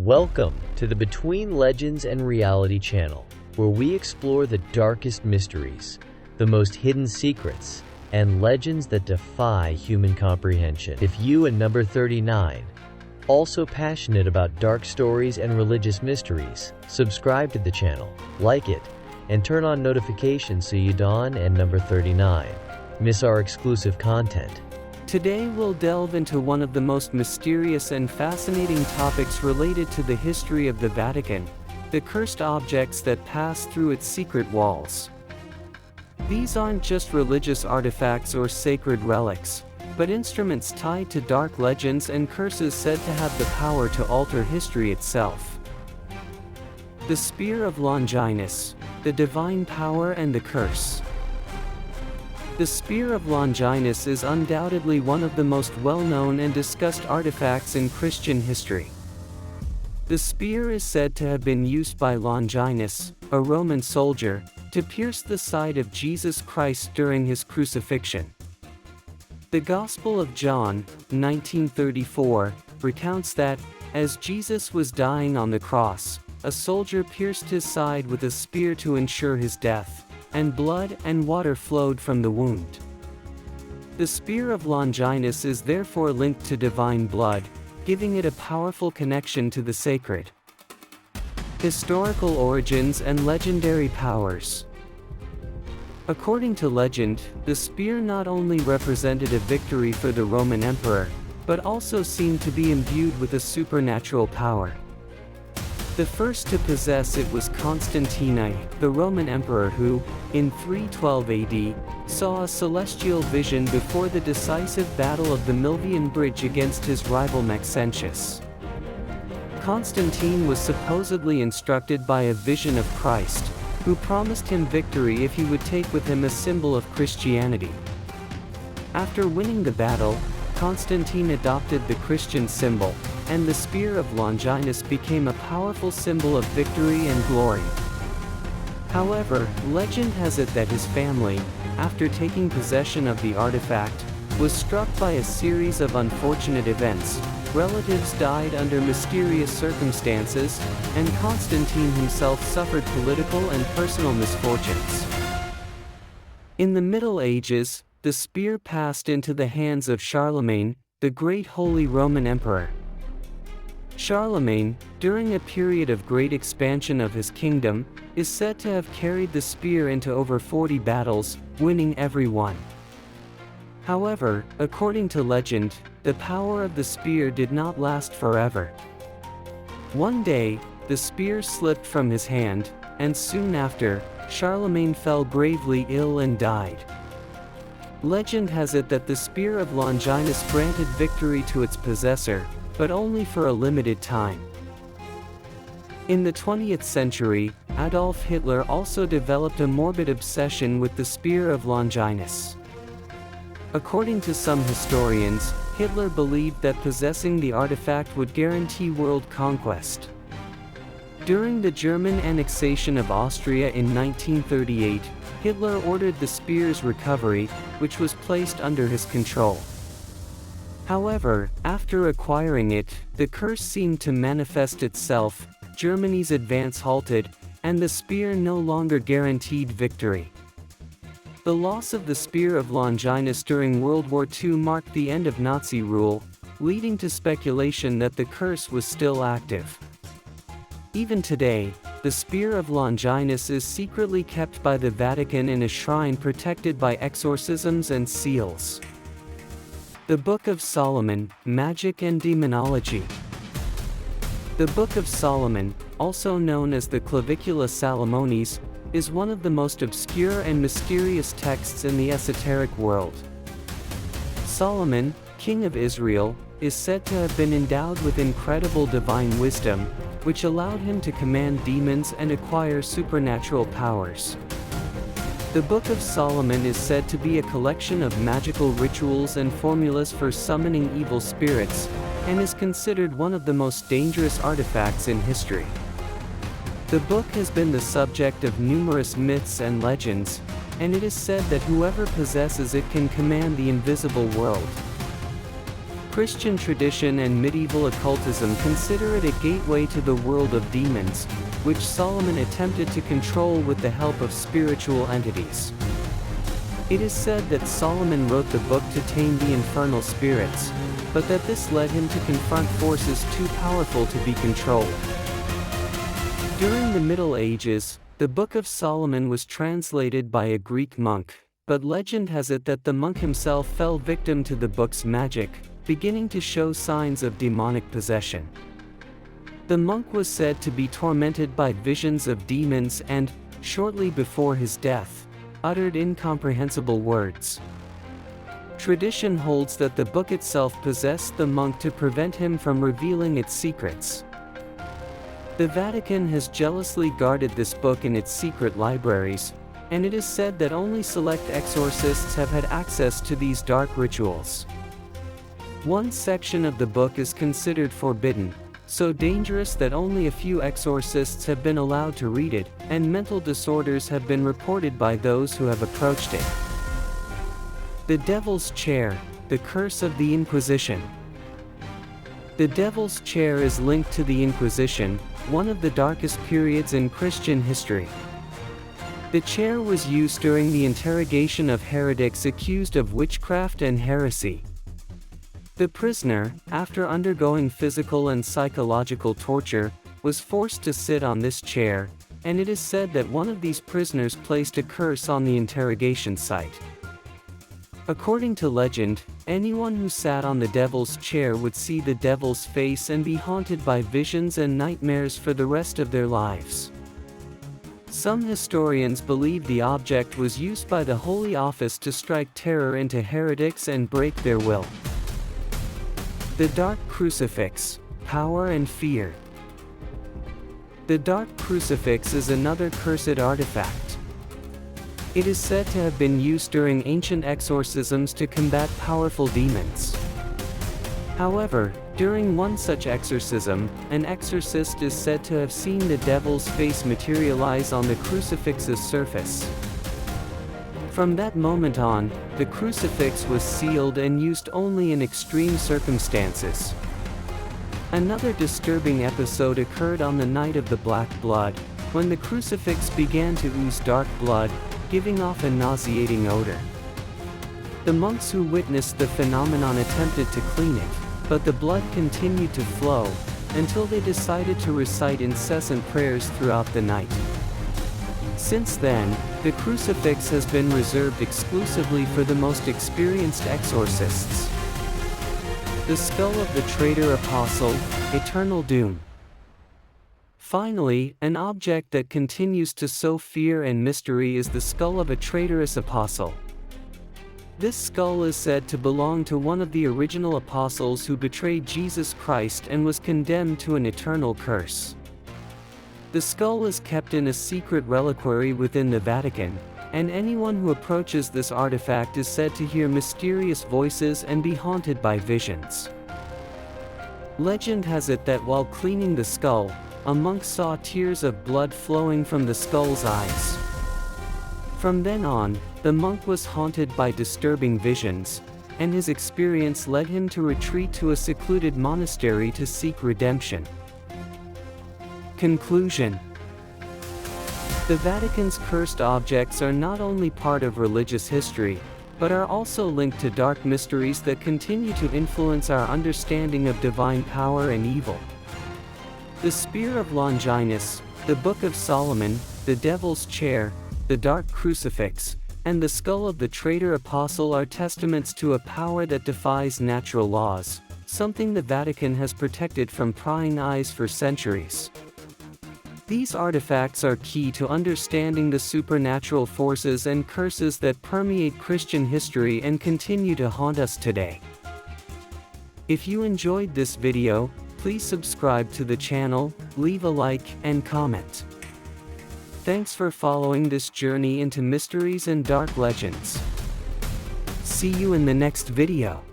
Welcome to the Between Legends and Reality channel, where we explore the darkest mysteries, the most hidden secrets, and legends that defy human comprehension. If you and number 39, also passionate about dark stories and religious mysteries, subscribe to the channel, like it, and turn on notifications so you and number 39 miss our exclusive content. Today we'll delve into one of the most mysterious and fascinating topics related to the history of the Vatican, the cursed objects that pass through its secret walls. These aren't just religious artifacts or sacred relics, but instruments tied to dark legends and curses said to have the power to alter history itself. The Spear of Longinus, the divine power and the curse. The Spear of Longinus is undoubtedly one of the most well-known and discussed artifacts in Christian history. The spear is said to have been used by Longinus, a Roman soldier, to pierce the side of Jesus Christ during his crucifixion. The Gospel of John, 1934, recounts that, as Jesus was dying on the cross, a soldier pierced his side with a spear to ensure his death, and blood and water flowed from the wound. The Spear of Longinus is therefore linked to divine blood, giving it a powerful connection to the sacred. Historical origins and legendary powers. According to legend, the spear not only represented a victory for the Roman emperor, but also seemed to be imbued with a supernatural power. The first to possess it was Constantine, the Roman emperor who, in 312 AD, saw a celestial vision before the decisive battle of the Milvian Bridge against his rival Maxentius. Constantine was supposedly instructed by a vision of Christ, who promised him victory if he would take with him a symbol of Christianity. After winning the battle, Constantine adopted the Christian symbol, and the Spear of Longinus became a powerful symbol of victory and glory. However, legend has it that his family, after taking possession of the artifact, was struck by a series of unfortunate events. Relatives died under mysterious circumstances, and Constantine himself suffered political and personal misfortunes. In the Middle Ages, the spear passed into the hands of Charlemagne, the great Holy Roman Emperor. Charlemagne, during a period of great expansion of his kingdom, is said to have carried the spear into over 40 battles, winning every one. However, according to legend, the power of the spear did not last forever. One day, the spear slipped from his hand, and soon after, Charlemagne fell gravely ill and died. Legend has it that the Spear of Longinus granted victory to its possessor, but only for a limited time. In the 20th century, Adolf Hitler also developed a morbid obsession with the Spear of Longinus. According to some historians, Hitler believed that possessing the artifact would guarantee world conquest. During the German annexation of Austria in 1938, Hitler ordered the spear's recovery, which was placed under his control. However, after acquiring it, the curse seemed to manifest itself, Germany's advance halted, and the spear no longer guaranteed victory. The loss of the Spear of Longinus during World War II marked the end of Nazi rule, leading to speculation that the curse was still active. Even today, the Spear of Longinus is secretly kept by the Vatican in a shrine protected by exorcisms and seals. The Book of Solomon, Magic and Demonology. The Book of Solomon, also known as the Clavicula Salomonis, is one of the most obscure and mysterious texts in the esoteric world. Solomon, king of Israel, is said to have been endowed with incredible divine wisdom, which allowed him to command demons and acquire supernatural powers. The Book of Solomon is said to be a collection of magical rituals and formulas for summoning evil spirits, and is considered one of the most dangerous artifacts in history. The book has been the subject of numerous myths and legends, and it is said that whoever possesses it can command the invisible world. Christian tradition and medieval occultism consider it a gateway to the world of demons, which Solomon attempted to control with the help of spiritual entities. It is said that Solomon wrote the book to tame the infernal spirits, but that this led him to confront forces too powerful to be controlled. During the Middle Ages, the Book of Solomon was translated by a Greek monk, but legend has it that the monk himself fell victim to the book's magic, beginning to show signs of demonic possession. The monk was said to be tormented by visions of demons and, shortly before his death, uttered incomprehensible words. Tradition holds that the book itself possessed the monk to prevent him from revealing its secrets. The Vatican has jealously guarded this book in its secret libraries, and it is said that only select exorcists have had access to these dark rituals. One section of the book is considered forbidden, so dangerous that only a few exorcists have been allowed to read it, and mental disorders have been reported by those who have approached it. The Devil's Chair, the Curse of the Inquisition. The Devil's Chair is linked to the Inquisition, one of the darkest periods in Christian history. The chair was used during the interrogation of heretics accused of witchcraft and heresy. The prisoner, after undergoing physical and psychological torture, was forced to sit on this chair, and it is said that one of these prisoners placed a curse on the interrogation site. According to legend, anyone who sat on the devil's chair would see the devil's face and be haunted by visions and nightmares for the rest of their lives. Some historians believe the object was used by the Holy Office to strike terror into heretics and break their will. The Dark Crucifix, Power and Fear. The Dark Crucifix is another cursed artifact. It is said to have been used during ancient exorcisms to combat powerful demons. However, during one such exorcism, an exorcist is said to have seen the devil's face materialize on the crucifix's surface. From that moment on, the crucifix was sealed and used only in extreme circumstances. Another disturbing episode occurred on the night of the Black Blood, when the crucifix began to ooze dark blood, giving off a nauseating odor. The monks who witnessed the phenomenon attempted to clean it, but the blood continued to flow, until they decided to recite incessant prayers throughout the night. Since then, the crucifix has been reserved exclusively for the most experienced exorcists. The Skull of the Traitor Apostle, Eternal Doom. Finally, an object that continues to sow fear and mystery is the skull of a traitorous apostle. This skull is said to belong to one of the original apostles who betrayed Jesus Christ and was condemned to an eternal curse. The skull is kept in a secret reliquary within the Vatican, and anyone who approaches this artifact is said to hear mysterious voices and be haunted by visions. Legend has it that while cleaning the skull, a monk saw tears of blood flowing from the skull's eyes. From then on, the monk was haunted by disturbing visions, and his experience led him to retreat to a secluded monastery to seek redemption. Conclusion. The Vatican's cursed objects are not only part of religious history, but are also linked to dark mysteries that continue to influence our understanding of divine power and evil. The Spear of Longinus, the Book of Solomon, the Devil's Chair, the Dark Crucifix, and the Skull of the Traitor Apostle are testaments to a power that defies natural laws, something the Vatican has protected from prying eyes for centuries. These artifacts are key to understanding the supernatural forces and curses that permeate Christian history and continue to haunt us today. If you enjoyed this video, please subscribe to the channel, leave a like, and comment. Thanks for following this journey into mysteries and dark legends. See you in the next video.